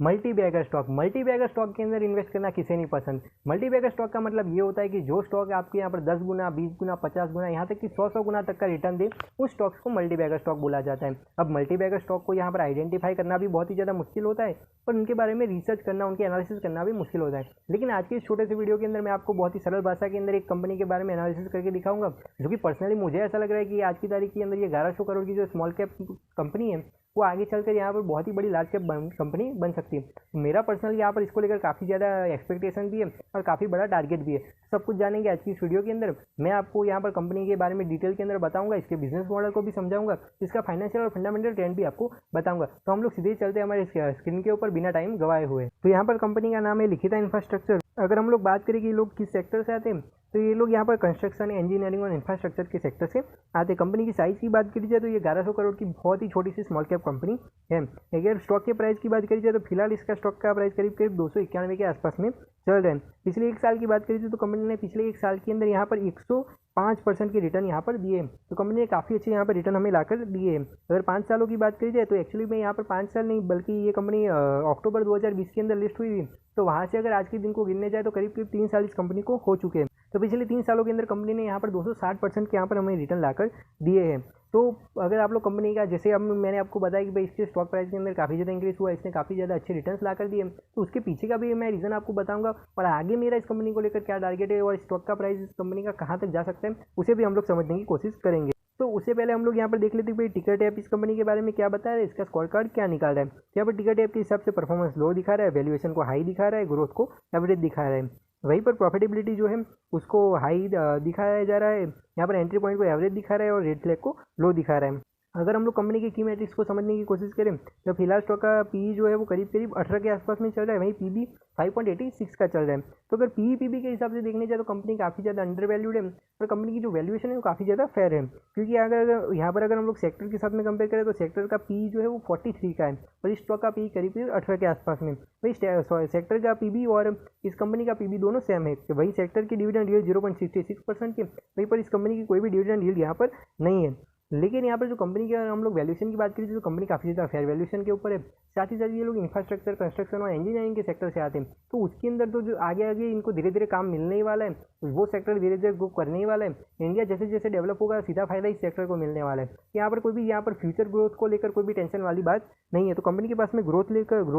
Multibagger stock. Multibagger stock के अंदर invest करना किसे नहीं पसंद। मल्टीबैगर स्टॉक का मतलब ये होता है कि जो स्टॉक आपके यहाँ पर 10 गुना, 20 गुना, 50 गुना, यहाँ तक कि 100 गुना तक का रिटर्न दे, उस स्टॉक्स को मल्टीबैगर स्टॉक बोला जाता है। अब मल्टीबैगर स्टॉक को यहाँ पर आइडेंटिफाई करना भी बहुत ही ज़्यादा मुश्किल होता है और उनके बारे में रिसर्च करना, उनके एनालिसिस करना भी मुश्किल होता है। लेकिन आज की इस छोटे से वीडियो के अंदर मैं आपको बहुत ही सरल भाषा के अंदर एक कंपनी के बारे में एनालिसिस करके दिखाऊंगा, जो कि पर्सनली मुझे ऐसा लग रहा है कि आज की तारीख के अंदर ये 1100 करोड़ की जो स्मॉल कैप कंपनी है वो आगे चलकर यहाँ पर बहुत ही बड़ी लार्ज कैप कंपनी बन सकती है। मेरा पर्सनल यहाँ पर इसको लेकर काफ़ी ज़्यादा एक्सपेक्टेशन भी है और काफ़ी बड़ा टारगेट भी है। सब कुछ जानेंगे आज की इस वीडियो के अंदर। मैं आपको यहाँ पर कंपनी के बारे में डिटेल के अंदर बताऊंगा, इसके बिजनेस मॉडल को भी समझाऊंगा, इसका फाइनेंशियल और फंडामेंटल ट्रेंड भी आपको बताऊंगा। तो हम लोग सीधे चलते हैं हमारे स्क्रीन के ऊपर बिना टाइम गवाए हुए। तो यहाँ पर कंपनी का नाम है लिखिता इंफ्रास्ट्रक्चर। अगर हम लोग बात करें कि लोग किस सेक्टर से आते हैं, तो ये लोग यहाँ पर कंस्ट्रक्शन, इंजीनियरिंग और इंफ्रास्ट्रक्चर के सेक्टर से आते हैं। कंपनी की साइज की बात करी जाए तो ये 1100 करोड़ की बहुत ही छोटी सी स्मॉल कैप कंपनी है। अगर स्टॉक के प्राइस की बात करी जाए तो फिलहाल इसका स्टॉक का प्राइस करीब करीब 291 के आसपास में चल रहा है। पिछले एक साल की बात करी थी तो कंपनी ने पिछले एक साल के अंदर यहाँ पर 105% की रिटर्न यहाँ पर दिए। तो कंपनी ने काफ़ी अच्छे यहाँ पर रिटर्न हमें लाकर दिए। अगर 5 सालों की बात करी जाए तो एक्चुअली में यहाँ पर 5 साल नहीं बल्कि ये कंपनी अक्टूबर 2020 के अंदर लिस्ट हुई थी। तो वहाँ से अगर आज के दिन को गिनने जाए तो करीब करीब 3 साल इस कंपनी को हो चुके हैं। तो पिछले 3 सालों के अंदर कंपनी ने यहाँ पर 260% के यहाँ पर हमें रिटर्न लाकर दिए हैं। तो अगर आप लोग कंपनी का, जैसे अब मैंने आपको बताया कि भाई इसके स्टॉक प्राइस के अंदर काफ़ी ज़्यादा इंक्रीज हुआ, इसने काफ़ी ज़्यादा अच्छे रिटर्न्स ला कर दिए, तो उसके पीछे का भी मैं रीज़न आपको बताऊंगा और आगे मेरा इस कंपनी को लेकर क्या टारगेट है और स्टॉक का प्राइस इस कंपनी का कहाँ तक जा सकता है उसे भी हम लोग समझने की कोशिश करेंगे। तो उससे पहले हम लोग यहाँ पर देख लेते हैं भाई टिकर टैप इस कंपनी के बारे में क्या बता रहा है, इसका स्कोर कार्ड क्या निकाल रहा है। यहाँ पर टिकर टैप के हिसाब से परफॉर्मेंस लो दिखा रहा है, वैल्यूएशन को हाई दिखा रहा है, ग्रोथ को एवरेज दिखा रहा है। वहीं पर प्रॉफिटेबिलिटी जो है उसको हाई दिखाया जा रहा है। यहाँ पर एंट्री पॉइंट को एवरेज दिखा रहा है और रेड फ्लैग को लो दिखा रहा है। अगर हम लोग कंपनी के की मैट्रिक्स को समझने की कोशिश करें तो फिलहाल स्टॉक का पीई जो है वो करीब करीब 18 के आसपास में चल रहा है, वहीं पीबी 5.86 का चल रहा है। तो अगर पीई पीबी के हिसाब से देखने जाए तो कंपनी काफ़ी ज़्यादा अंडर वैल्यूड है और कंपनी की जो वैल्यूएशन है वो काफ़ी ज़्यादा फेयर है। क्योंकि अगर यहाँ पर अगर हम लोग सेक्टर के साथ में कंपेयर करें तो सेक्टर का पी जो है वो 43 का है और इस स्टॉक का पी करीब करीब 18 के आसपास में। वही सेक्टर का पीबी और इस कंपनी का पीबी दोनों सेम है। वही सेक्टर की डिविडेंड यील्ड 0.66% के, वहीं पर इस कंपनी की कोई भी डिविडेंड यील्ड यहाँ पर नहीं है। लेकिन यहाँ पर जो कंपनी की हम लोग वैल्यूएशन की बात करें तो कंपनी काफ़ी ज़्यादा फेयर वैल्यूएशन के ऊपर है। साथ ही साथ ये लोग इंफ्रास्ट्रक्चर, कंस्ट्रक्शन और इंजीनियरिंग के सेक्टर से आते हैं, तो उसके अंदर तो जो आगे आगे इनको धीरे धीरे काम मिलने ही वाला है, वो सेक्टर धीरे धीरे ग्रो करने ही वाला है। इंडिया जैसे जैसे डेवलप होगा सीधा फायदा इस सेक्टर को मिलने वाला है। यहाँ पर कोई भी यहाँ पर फ्यूचर ग्रोथ को लेकर कोई भी टेंशन वाली बात नहीं है। तो कंपनी के पास में ग्रोथ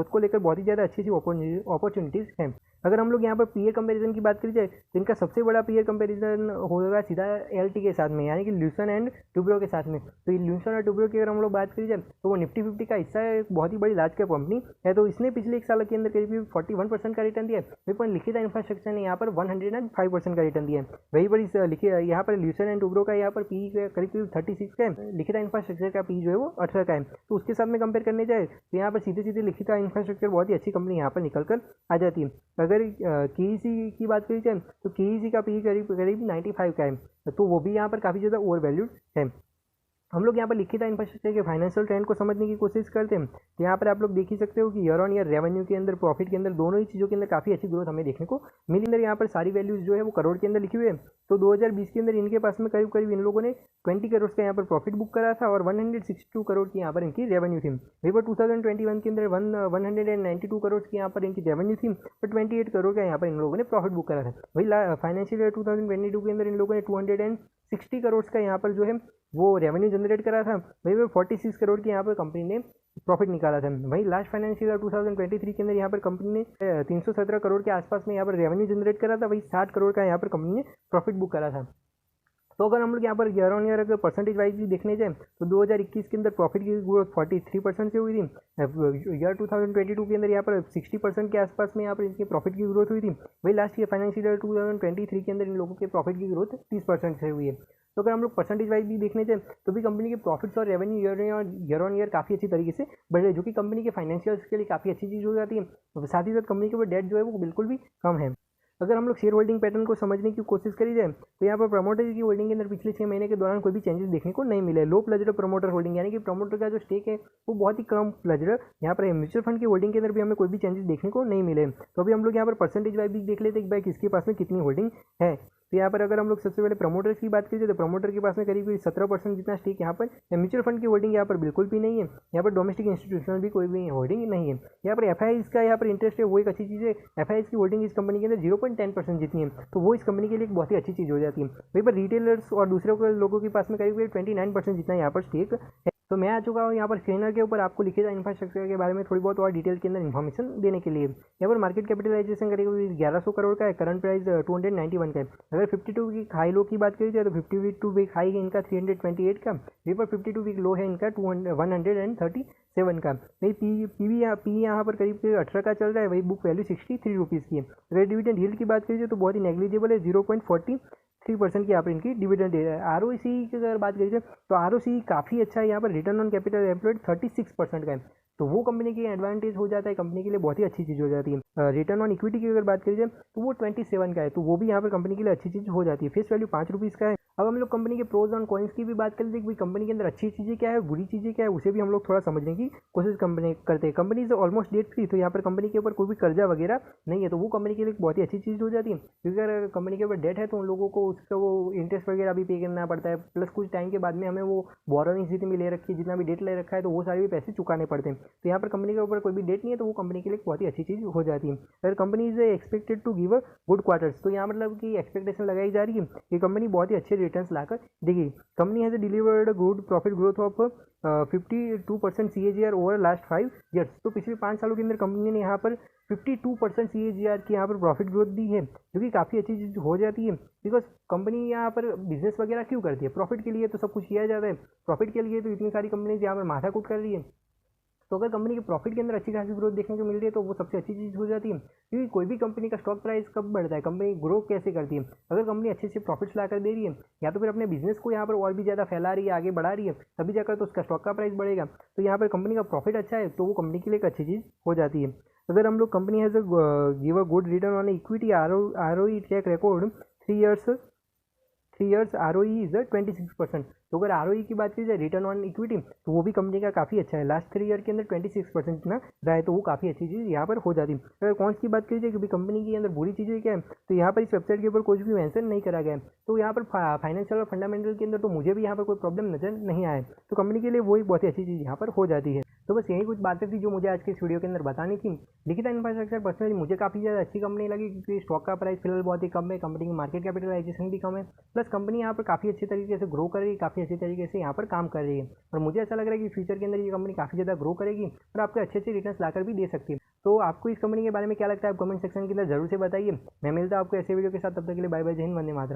को लेकर बहुत ही ज़्यादा अच्छी अपॉर्चुनिटीज़ हैं। अगर हम लोग यहाँ पर पीयर कंपैरिजन की बात करी जाए तो इनका सबसे बड़ा पीयर कंपैरिजन होगा सीधा एलटी के साथ में, यानी कि ल्यूसन एंड टुब्रो के साथ में। तो ये ल्यूसन और टुब्रो की अगर हम लोग बात करी जाए तो वो निफ्टी 50 का हिस्सा है, एक बहुत ही बड़ी लार्ज कैप कंपनी है। तो इसने पिछले एक साल के अंदर करीब 41% का रिटर्न दिया है। वहीं पर लिखिता इंफ्रास्ट्रक्चर ने यहाँ पर 105% का रिटर्न दिया है। वहीं पर यहाँ पर ल्यूसन एंड टुब्रो का यहाँ पर पी करीब करीब 36 का है, लिखिता इंफ्रास्ट्रक्चर का पी जो है वो 18 का है। तो उसके साथ में कंपेयर करने जाए तो यहाँ पर सीधे सीधे लिखिता इंफ्रास्ट्रक्चर बहुत ही अच्छी कंपनी यहाँ पर निकल कर आ जाती है। अगर केईसी की बात करी जाए तो केईसी का पी करीब करीब 95 का है, तो वो भी यहाँ पर काफ़ी ज़्यादा ओवर वैल्यूड है। हम लोग यहाँ पर लिखिता इंफ्रास्ट्रक्चर के फाइनेंशियल ट्रेंड को समझने की कोशिश करते हैं। तो यहाँ पर आप लोग देख ही सकते हो कि ईयर ऑन ईयर रेवेन्यू के अंदर, प्रॉफिट के अंदर, दोनों ही चीज़ों के अंदर काफ़ी अच्छी ग्रोथ हमें देखने को मिली। अंदर यहाँ पर सारी वैल्यूज जो है वो करोड़ के अंदर लिखी हुई है। तो 2020 के अंदर इनके पास में करीब करीब इन लोगों ने 20 करोड़ का यहाँ पर प्रॉफिट बुक करा था और 162 करोड़ की यहाँ पर इनकी रेवेन्यू थी। वही पर 2021 के अंदर 192 करोड़ की यहाँ पर इनकी रेवेन्यू थी और 28 करोड़ का यहाँ पर इन लोगों ने प्रॉफिट बुक करा था। वही फाइनेंशियल ईयर 2022 के अंदर इन लोगों ने 260 करोड़ का यहाँ पर जो है वो रेवेन्यू जनरेट करा था। वही पर 46 करोड़ की यहाँ पर कंपनी ने प्रॉफिट निकाला था। वही लास्ट फाइनेंशियल ईयर 2023 के अंदर यहाँ पर कंपनी ने 317 करोड़ के आसपास में यहाँ पर रेवेन्यू जनरेट करा था। वही 60 करोड़ का यहाँ पर कंपनी ने प्रॉफिट बुक करा था। तो अगर हम लोग यहाँ पर ईयर ऑन ईयर अगर परसेंटेज वाइज भी देखने जाए तो 2021 के अंदर प्रॉफिट की ग्रोथ 43% से हुई थी। ईयर 2022 के अंदर यहाँ पर 60% के आसपास में यहाँ पर इनके प्रॉफिट की ग्रोथ हुई थी। वही लास्ट ईयर फाइनेंशियल ईयर 2023 के अंदर इन लोगों के प्रॉफिट की ग्रोथ 30% से हुई है। तो अगर हम लोग परसेंटेज वाइज भी देखने जाए तो भी कंपनी के प्रॉफिट्स और रेवेन्यू ईयर ऑन ईयर काफ़ी अच्छी तरीके से बढ़ रहे हैं, जो कि कंपनी के फाइनेंशियल्स के लिए काफ़ी अच्छी चीज़ हो जाती है। साथ ही साथ कंपनी के ऊपर डेट जो है वो बिल्कुल भी कम है। अगर हम लोग शेयर होल्डिंग पैटर्न को समझने की कोशिश करी जाए तो यहाँ पर प्रमोटर की होल्डिंग के अंदर पिछले 6 महीने के दौरान कोई भी चेंजेस देखने को नहीं मिले। लो प्लेजर प्रमोटर होल्डिंग, यानी कि प्रमोटर का जो स्टेक है वो बहुत ही कम प्लेजर यहाँ पर है। म्यूचुअल फंड की होल्डिंग के अंदर भी हमें कोई भी चेंजेस देखने को नहीं मिले। तो अभी हम लोग यहाँ पर परसेंटेज वाइज भी देख लेते हैं कि भाई किसके पास में कितनी होल्डिंग है। तो यहाँ पर अगर हम लोग सबसे पहले प्रमोटर्स की बात करें तो प्रमोटर के पास में करीब 17% जितना स्टेक यहाँ पर म्यूचुअल फंड की होल्डिंग यहाँ पर बिल्कुल भी नहीं है। यहाँ पर डोमेस्टिक इंस्टीट्यूशनल भी कोई भी होल्डिंग नहीं है। यहाँ पर एफआईआईज का यहाँ पर इंटरेस्ट है, वो एक अच्छी चीज़ है। एफआईआईज की होल्डिंग इस कंपनी के अंदर 0.10% जितनी है, तो वो इस कंपनी के लिए एक बहुत ही अच्छी चीज़ हो जाती है। वहीं पर रिटेलर्स और दूसरे लोगों के पास में करीब 29% जितना यहाँ पर स्टेक है। तो मैं आ चुका हूँ यहाँ पर स्क्रीनर के ऊपर आपको लिखे इंफ्रास्ट्रक्चर के बारे में थोड़ी बहुत और डिटेल के अंदर इन्फॉर्मेशन देने के लिए। यहाँ पर मार्केट कैपिटलाइजेशन करीब 1100 करोड़ का है, करंट प्राइस 291 का है। अगर 52 वीक हाई लो की बात करी जाए तो 52 वीक हाई है इनका 328 का, वहीं पर 52 वीक लो है इनका 137 का। वही पी यहाँ पर करीब 18 का चल रहा है, वही बुक वैल्यू 63 रुपीज़ की है। अगर डिविडेंड यील्ड की बात करिए तो बहुत ही नेग्लिजिबल है, 0.43% की यहाँ पर इनकी डिविडेंड है। आरओसी की अगर बात करिए तो आरओसी काफ़ी अच्छा है, यहाँ पर रिटर्न ऑन कैपिटल एम्प्लॉयड 36% का है, तो वो कंपनी की एडवांटेज हो जाता है, कंपनी के लिए बहुत ही अच्छी चीज़ हो जाती है। रिटर्न ऑन इक्विटी की अगर बात करी जाए तो वो 27 का है, तो वो भी यहाँ पर कंपनी के लिए अच्छी चीज़ हो जाती है। फेस वैल्यू 5 रुपीज़ का है। अब हम लोग कंपनी के प्रोज ऑन कॉइन्स की भी बात करें तो कंपनी के अंदर अच्छी चीज़ें क्या है, बुरी चीज़ें क्या है, उसे भी हम लोग थोड़ा समझने की कोशिश करते हैं। Company is almost debt free, तो यहाँ पर कंपनी के ऊपर कोई भी कर्जा वगैरह नहीं है, तो वो कंपनी के लिए बहुत ही अच्छी चीज़ हो जाती है। क्योंकि अगर कंपनी के ऊपर डेट है तो उन लोगों को उसका वो इंटरेस्ट वगैरह भी पे करना पड़ता है, प्लस कुछ टाइम के बाद में हमें वो बोरोइंग्स जितनी भी ले रखी है, जितना भी डेट ले रखा है, तो वो सारे भी पैसे चुकाने पड़ते हैं। तो यहाँ पर कंपनी के ऊपर कोई भी डेट नहीं है, तो वो कंपनी के लिए बहुत ही अच्छी चीज़ हो जाती है। अगर company is expected to give a good quarters, तो यहाँ मतलब कि एक्सपेक्टेशन लगाई जा रही है कि कंपनी बहुत ही अच्छे रिटर्न्स लाकर देगी। Company has delivered good profit growth of 52% CAGR over last 5 years, तो पिछले 5 सालों के अंदर कंपनी ने यहाँ पर 52% CAGR की यहाँ पर प्रॉफिट ग्रोथ दी है, जो कि काफ़ी अच्छी चीज़ हो जाती है। बिकॉज कंपनी यहाँ पर बिजनेस वगैरह क्यों करती है, प्रॉफिट के लिए तो सब कुछ किया जाता है, प्रॉफिट के लिए तो इतनी सारी कंपनीज यहाँ पर माथाकूट कर रही है। तो अगर कंपनी के प्रॉफिट के अंदर अच्छी खासी ग्रोथ देखने को मिल रही है तो वो सबसे अच्छी चीज़ हो जाती है। क्योंकि कोई भी कंपनी का स्टॉक प्राइस कब बढ़ता है, कंपनी ग्रो कैसे करती है, अगर कंपनी अच्छे से प्रॉफिट्स ला कर दे रही है या तो फिर अपने बिजनेस को यहाँ पर और भी ज़्यादा फैला रही है, आगे बढ़ा रही है, तभी जाकर तो उसका स्टॉक का प्राइस बढ़ेगा। तो यहाँ पर कंपनी का प्रॉफिट अच्छा है तो वो कंपनी के लिए एक अच्छी चीज़ हो जाती है। अगर हम लोग company has give a good return on equity ROE track record 3 years ROE is 26%। तो अगर ROE की बात की जाए, रिटर्न ऑन इक्विटी, तो वो भी कंपनी का काफ़ी अच्छा है, लास्ट 3 ईयर के अंदर 26% इतना रहा है, तो वो काफ़ी अच्छी चीज़ यहाँ पर हो जाती है। अगर कौन की बात की जाए कि कंपनी के अंदर बुरी चीज़ें क्या है, तो यहाँ पर इस वेबसाइट के ऊपर कुछ भी मेंशन नहीं करा गया है। तो यहाँ पर फाइनेंशियल और फंडामेंटल के अंदर तो मुझे भी यहाँ पर कोई प्रॉब्लम नजर नहीं आया, तो कंपनी के लिए वही बहुत ही अच्छी चीज़ यहाँ पर हो जाती है। तो बस यही कुछ बातें थी जो मुझे आज के इस वीडियो के अंदर बतानी थी। लिखिता इंफ्रास्ट्रक्चर पर्सनली मुझे काफ़ी ज़्यादा अच्छी कंपनी लगी, क्योंकि स्टॉक का प्राइस फिलहाल बहुत ही कम है, कंपनी की मार्केट कैपिटलाइजेशन भी कम है, प्लस कंपनी यहाँ पर काफ़ी अच्छे तरीके से ग्रो कर रही है, काफ़ी अच्छे तरीके से यहाँ पर काम कर रही है, और मुझे ऐसा लग रहा है कि फ्यूचर के अंदर ये कंपनी काफ़ी ज़्यादा ग्रो करेगी और आपको अच्छे अच्छे रिटर्न्स लाकर भी दे सकती है। तो आपको इस कंपनी के बारे में क्या लगता है, आप कमेंट सेक्शन के अंदर जरूर से बताइए। मैं मिलता हूं आपको ऐसे वीडियो के साथ, तब तक के लिए बाय बाय, जय हिंद, वंदे मातरम।